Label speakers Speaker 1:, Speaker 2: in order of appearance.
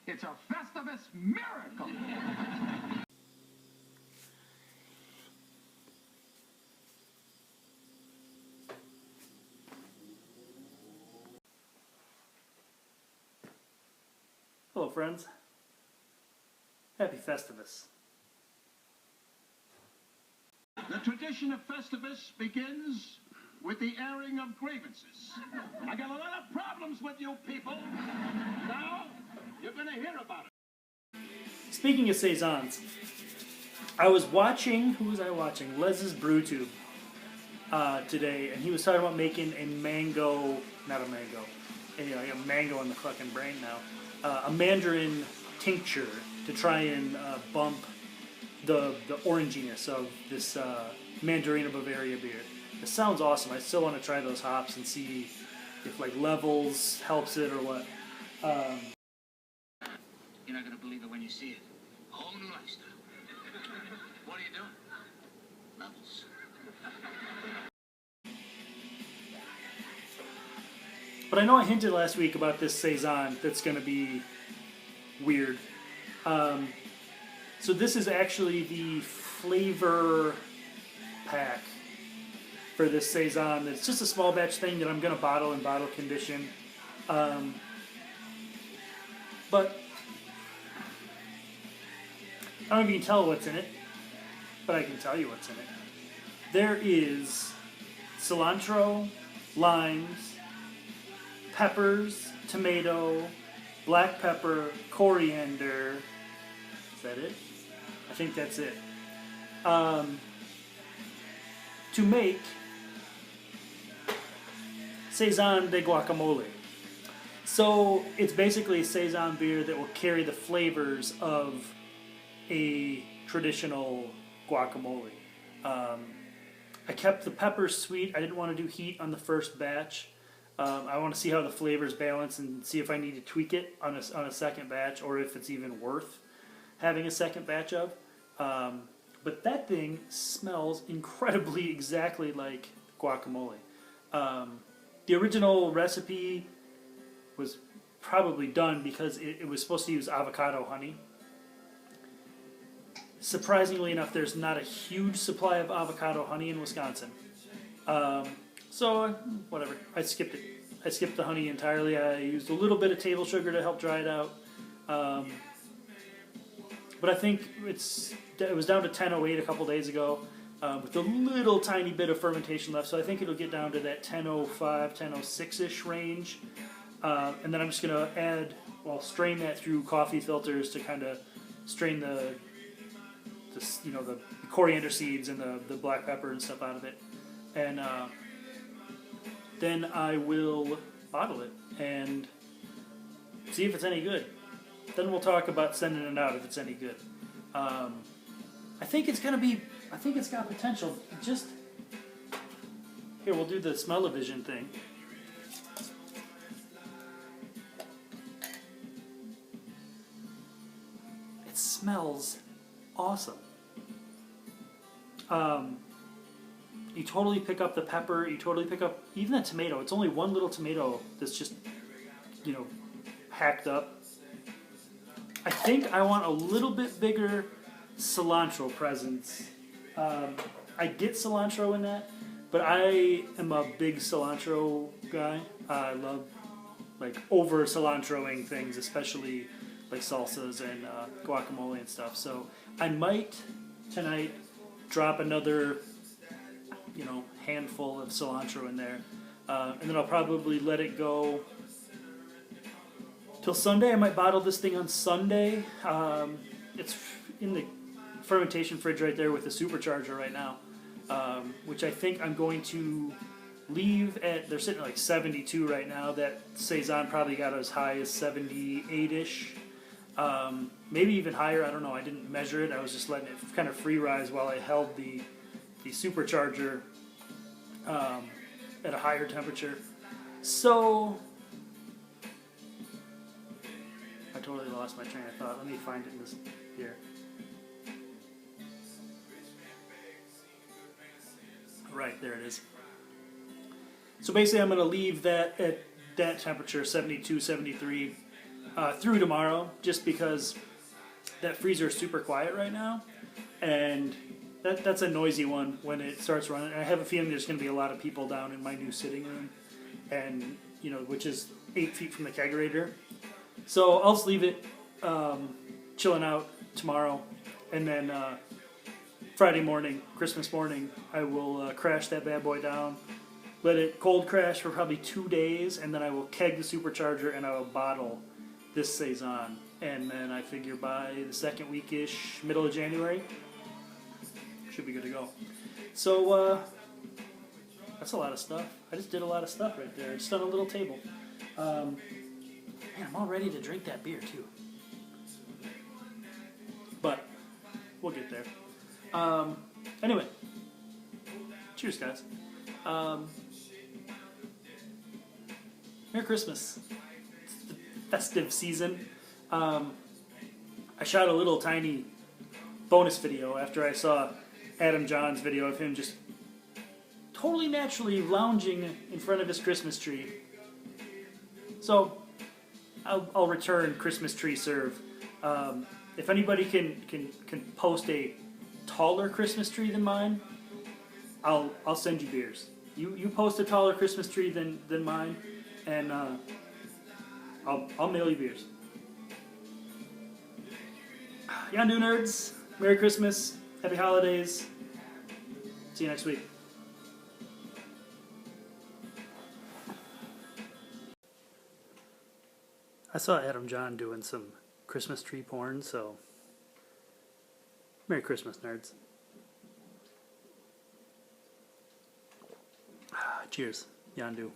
Speaker 1: It's a Festivus miracle.
Speaker 2: Hello friends, happy Festivus.
Speaker 1: The tradition of Festivus begins with the airing of grievances. I got a lot of problems with you people. Now, you're going to hear about it.
Speaker 2: Speaking of Saisons, I was watching, who was I watching? Les's BrewTube today, and he was talking about making a mango, not a mango, a mango in the fucking brain now, a mandarin tincture to try and bump the oranginess of this Mandarina Bavaria beer. It sounds awesome. I still want to try those hops and see if like levels helps it or what.
Speaker 3: You're not going to believe it when you see it. A whole new lifestyle. What are you doing? Levels.
Speaker 2: But I know I hinted last week about this Saison that's going to be weird. So this is actually the flavor pack for this Saison. It's just a small batch thing that I'm going to bottle in bottle condition. But I don't know if you can tell what's in it, but I can tell you what's in it. There is cilantro, limes, peppers, tomato, black pepper, coriander. Is that it? I think that's it. To make Saison de Guacamole. So it's basically a Saison beer that will carry the flavors of a traditional guacamole. I kept the peppers sweet. I didn't want to do heat on the first batch. I want to see how the flavors balance and see if I need to tweak it on a second batch or if it's even worth having a second batch of. But that thing smells incredibly exactly like guacamole. The original recipe was probably done because it was supposed to use avocado honey. Surprisingly enough, there's not a huge supply of avocado honey in Wisconsin. So, whatever. I skipped it. I skipped the honey entirely. I used a little bit of table sugar to help dry it out. But I think it was down to 10:08 a couple days ago with a little tiny bit of fermentation left. So I think it'll get down to that 10:05, 10:06-ish range. And then I'm just going to strain that through coffee filters to kind of strain the coriander seeds and the black pepper and stuff out of it. And then I will bottle it and see if it's any good. Then we'll talk about sending it out if it's any good. I think it's got potential. Here, we'll do the smell-o-vision thing. It smells awesome. You totally pick up the pepper, you totally pick up even the tomato. It's only one little tomato that's just, hacked up. I think I want a little bit bigger cilantro presence. I get cilantro in that, but I am a big cilantro guy. I love over cilantroing things, especially like salsas and guacamole and stuff. So I might tonight drop another handful of cilantro in there, and then I'll probably let it go till Sunday. I might bottle this thing on Sunday. It's in the fermentation fridge right there with the supercharger right now, which I think I'm going to leave at, they're sitting at like 72 right now. That Saison probably got as high as 78-ish, maybe even higher. I don't know. I didn't measure it. I was just letting it kind of free rise while I held the supercharger at a higher temperature. So I totally lost my train of thought. Let me find it in this here. Right, there it is. So basically I'm going to leave that at that temperature, 72, 73, through tomorrow, just because that freezer is super quiet right now, and that's a noisy one when it starts running. And I have a feeling there's going to be a lot of people down in my new sitting room, and which is 8 feet from the kegerator. So I'll just leave it chilling out tomorrow, and then Friday morning, Christmas morning, I will crash that bad boy down, let it cold crash for probably 2 days, and then I will keg the supercharger and I will bottle this Saison. And then I figure by the second week-ish, middle of January, should be good to go. So that's a lot of stuff. I just did a lot of stuff right there. Just on a little table. Man, I'm all ready to drink that beer too. But we'll get there. Anyway, cheers, guys. Merry Christmas. It's the festive season. I shot a little tiny bonus video after I saw Adam John's video of him just totally naturally lounging in front of his Christmas tree. So I'll return Christmas tree serve. If anybody can post a taller Christmas tree than mine, I'll send you beers. You post a taller Christmas tree than mine, and I'll mail you beers. Yondu nerds, Merry Christmas, Happy Holidays. See you next week. I saw Adam John doing some Christmas tree porn, so Merry Christmas, nerds. Cheers, Yondu.